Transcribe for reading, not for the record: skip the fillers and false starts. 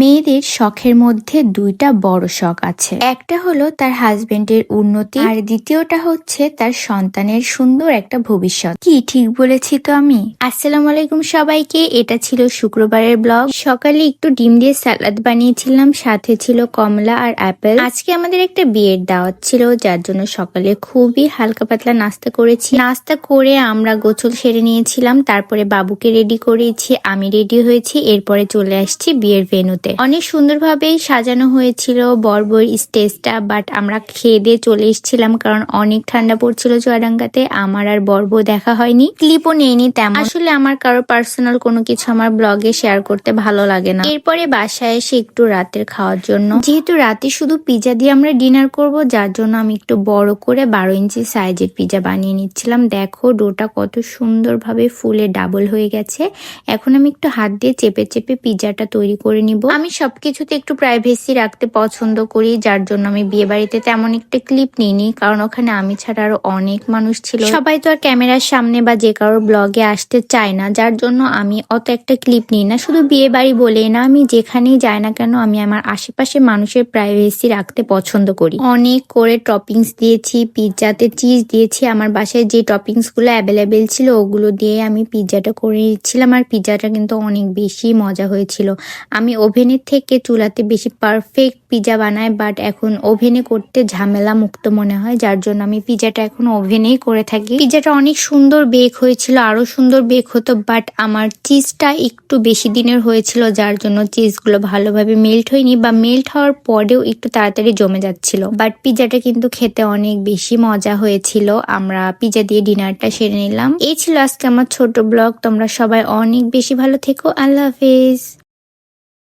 মেয়েদের শখের মধ্যে দুইটা বড় শখ আছে। একটা হলো তার হাজবেন্ডের উন্নতি, আর দ্বিতীয়টা হচ্ছে তার সন্তানের সুন্দর একটা ভবিষ্যৎ। কি ঠিক বলেছি তো আমি? আসসালামু আলাইকুম সবাইকে। এটা ছিল শুক্রবারের ব্লগ। সকালে একটু ডিম দিয়ে সালাদ বানিয়েছিলাম, সাথে ছিল কমলা আর অ্যাপেল। আজকে আমাদের একটা বিয়ের দাওয়াত ছিল, যার জন্য সকালে খুবই হালকা পাতলা নাস্তা করেছি। নাস্তা করে আমরা গোসল সেরে নিয়েছিলাম, তারপরে বাবুকে রেডি করেছি, আমি রেডি হয়েছি, এরপরে চলে আসছি বিয়ের ভেন্যুতে। অনেক সুন্দরভাবে সাজানো হয়েছিল বর স্টেজটা, বাট আমরা খেয়ে দিয়ে চলে এসেছিলাম কারণ অনেক ঠান্ডা পড়ছিল চুয়াডাঙ্গাতে। আমার আর বর দেখা হয়নি, ক্লিপও নেইনি তেমন। আসলে আমার কারো পার্সোনাল কোনো কিছু আমার ব্লগে শেয়ার করতে ভালো লাগে না। এরপরে বাসায় এসে একটু রাতের খাওয়ার জন্য, যেহেতু রাতে শুধু পিজা দিয়ে আমরা ডিনার করব, যার জন্য আমি একটু বড় করে 12 ইঞ্চি সাইজের পিজা বানিয়ে নিচ্ছিলাম। দেখো ডোটা কত সুন্দরভাবে ফুলে ডাবল হয়ে গেছে। এখন আমি একটু হাত দিয়ে চেপে চেপে পিজাটা তৈরি করে নিব। আমি সবকিছুতে একটু প্রাইভেসি রাখতে পছন্দ করি, যার জন্য আমি বিয়ে বাড়িতে তেমন একটা ক্লিপ নিইনি, কারণ ওখানে আমি ছাড়া আরো অনেক মানুষ ছিল। সবাই তো আর ক্যামেরার সামনে বা যে কারোর ব্লগে আসতে চায় না, যার জন্য আমি অত একটা ক্লিপ নিই না। শুধু বিয়ে বাড়ি বলেই না, আমি যেখানেই যাই না কেন আমি আমার আশেপাশে মানুষের প্রাইভেসি রাখতে পছন্দ করি। অনেক করে টপিংস দিয়েছি, পিৎজাতে চিজ দিয়েছি। আমার বাসায় যে টপিংস গুলো অ্যাভেলেবেল ছিল ওগুলো দিয়ে আমি পিৎজাটা করে নিচ্ছিলাম, আর পিৎজাটা কিন্তু অনেক বেশি মজা হয়েছিল। আমি ওভেনের থেকে চুলাতে বেশি পারফেক্ট পিৎজা বানাই, বাট এখন ওভেনে করতে ঝামেলা মুক্ত মনে হয়, যার জন্য আমি পিৎজাটা এখন ওভেনেই করে থাকি। পিৎজাটা অনেক সুন্দর বেক হয়েছিল, আরো সুন্দর বেক হতো, বাট আমার চিজটা একটু বেশি দিনের হয়েছিল, যার জন্য চিজগুলো ভালোভাবে মেল্ট হয়নি, বা মেল্ট হওয়ার পরেও একটু তাড়াতাড়ি জমে যাচ্ছিল। বাট পিৎজাটা কিন্তু খেতে অনেক বেশি মজা হয়েছিল। আমরা পিৎজা দিয়ে ডিনারটা সেরে নিলাম। এই ছিল আজকে আমার ছোট ব্লগ। তোমরা সবাই অনেক বেশি ভালো থেকো। আল্লাহ হাফেজ।